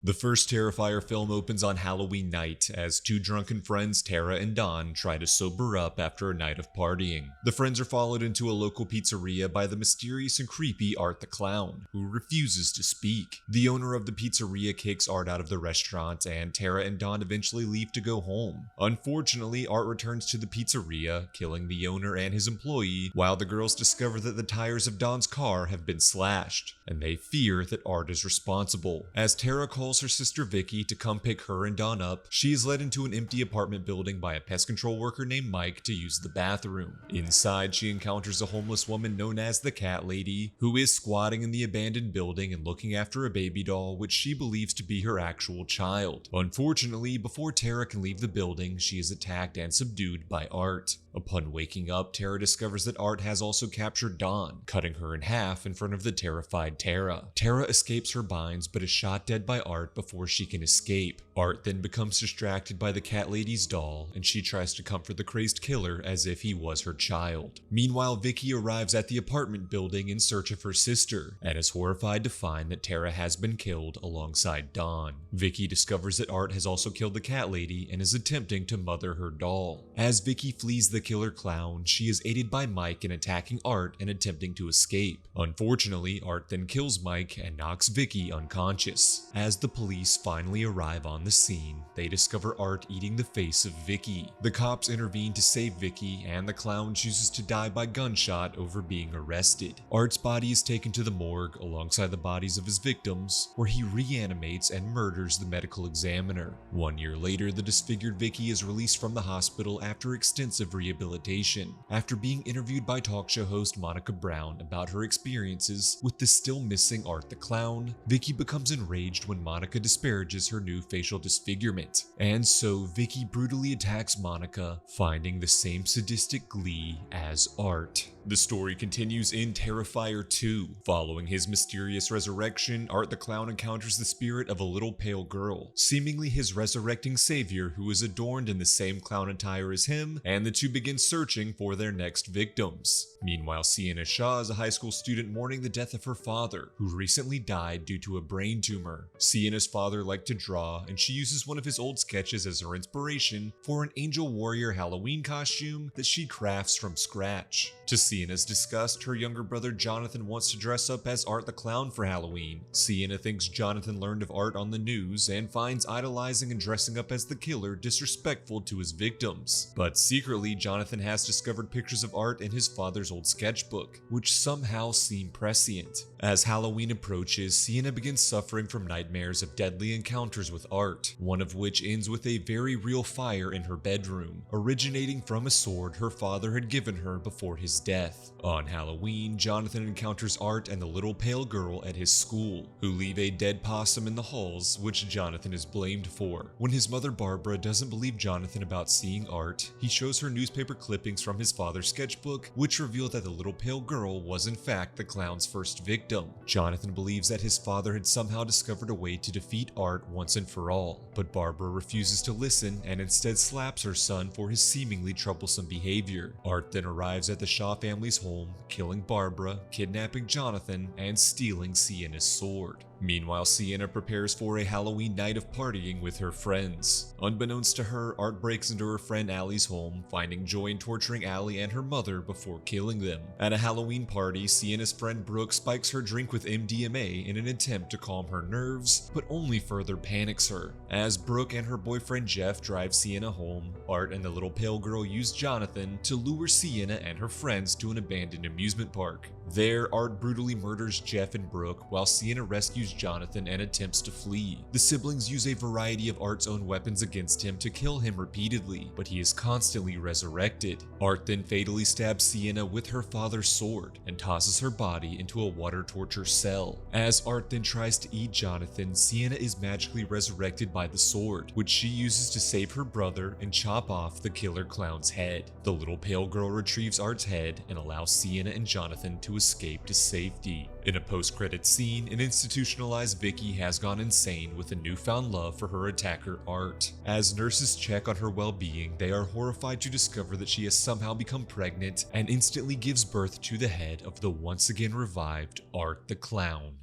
The first Terrifier film opens on Halloween night as two drunken friends, Tara and Don, try to sober up after a night of partying. The friends are followed into a local pizzeria by the mysterious and creepy Art the Clown, who refuses to speak. The owner of the pizzeria kicks Art out of the restaurant, and Tara and Don eventually leave to go home. Unfortunately, Art returns to the pizzeria, killing the owner and his employee, while the girls discover that the tires of Don's car have been slashed, and they fear that Art is responsible. As Tara calls her sister Vicky to come pick her and Don up, she is led into an empty apartment building by a pest control worker named Mike to use the bathroom. Inside, she encounters a homeless woman known as the Cat Lady, who is squatting in the abandoned building and looking after a baby doll which she believes to be her actual child. Unfortunately, before Tara can leave the building, she is attacked and subdued by Art. Upon waking up, Tara discovers that Art has also captured Dawn, cutting her in half in front of the terrified Tara. Tara escapes her binds but is shot dead by Art before she can escape. Art then becomes distracted by the Cat Lady's doll, and she tries to comfort the crazed killer as if he was her child. Meanwhile, Vicky arrives at the apartment building in search of her sister, and is horrified to find that Tara has been killed alongside Dawn. Vicky discovers that Art has also killed the Cat Lady and is attempting to mother her doll. As Vicky flees the killer clown, she is aided by Mike in attacking Art and attempting to escape. Unfortunately, Art then kills Mike and knocks Vicky unconscious. As the police finally arrive on the scene, they discover Art eating the face of Vicky. The cops intervene to save Vicky, and the clown chooses to die by gunshot over being arrested. Art's body is taken to the morgue alongside the bodies of his victims, where he reanimates and murders the medical examiner. 1 year later, the disfigured Vicky is released from the hospital after extensive rehabilitation. After being interviewed by talk show host Monica Brown about her experiences with the still missing Art the Clown, Vicky becomes enraged when Monica disparages her new facial disfigurement, and so Vicky brutally attacks Monica, finding the same sadistic glee as Art. The story continues in Terrifier 2. Following his mysterious resurrection, Art the Clown encounters the spirit of a little pale girl, seemingly his resurrecting savior, who is adorned in the same clown attire as him, and the two begin searching for their next victims. Meanwhile, Sienna Shaw is a high school student mourning the death of her father, who recently died due to a brain tumor. Sienna's father liked to draw, and she uses one of his old sketches as her inspiration for an Angel Warrior Halloween costume that she crafts from scratch. To Sienna's disgust, her younger brother Jonathan wants to dress up as Art the Clown for Halloween. Sienna thinks Jonathan learned of Art on the news and finds idolizing and dressing up as the killer disrespectful to his victims. But secretly, Jonathan has discovered pictures of Art in his father's old sketchbook, which somehow seem prescient. As Halloween approaches, Sienna begins suffering from nightmares of deadly encounters with Art, one of which ends with a very real fire in her bedroom, originating from a sword her father had given her before his death. On Halloween, Jonathan encounters Art and the little pale girl at his school, who leave a dead possum in the halls, which Jonathan is blamed for. When his mother Barbara doesn't believe Jonathan about seeing Art, he shows her newspaper clippings from his father's sketchbook, which reveal that the little pale girl was in fact the clown's first victim. Jonathan believes that his father had somehow discovered a way to defeat Art once and for all, but Barbara refuses to listen and instead slaps her son for his seemingly troublesome behavior. Art then arrives at the Shaw family's home, killing Barbara, kidnapping Jonathan, and stealing Sienna's sword. Meanwhile, Sienna prepares for a Halloween night of partying with her friends. Unbeknownst to her, Art breaks into her friend Allie's home, finding joy in torturing Allie and her mother before killing them. At a Halloween party, Sienna's friend Brooke spikes her drink with MDMA in an attempt to calm her nerves, but only further panics her. As Brooke and her boyfriend Jeff drive Sienna home, Art and the little pale girl use Jonathan to lure Sienna and her friends to an abandoned amusement park. There, Art brutally murders Jeff and Brooke, while Sienna rescues Jonathan and attempts to flee. The siblings use a variety of Art's own weapons against him to kill him repeatedly, but he is constantly resurrected. Art then fatally stabs Sienna with her father's sword and tosses her body into a water torture cell. As Art then tries to eat Jonathan, Sienna is magically resurrected by the sword, which she uses to save her brother and chop off the killer clown's head. The little pale girl retrieves Art's head and allows Sienna and Jonathan to escape to safety. In a post-credit scene, an institutionalized Vicky has gone insane with a newfound love for her attacker Art. As nurses check on her well-being, they are horrified to discover that she has somehow become pregnant and instantly gives birth to the head of the once again revived Art the Clown.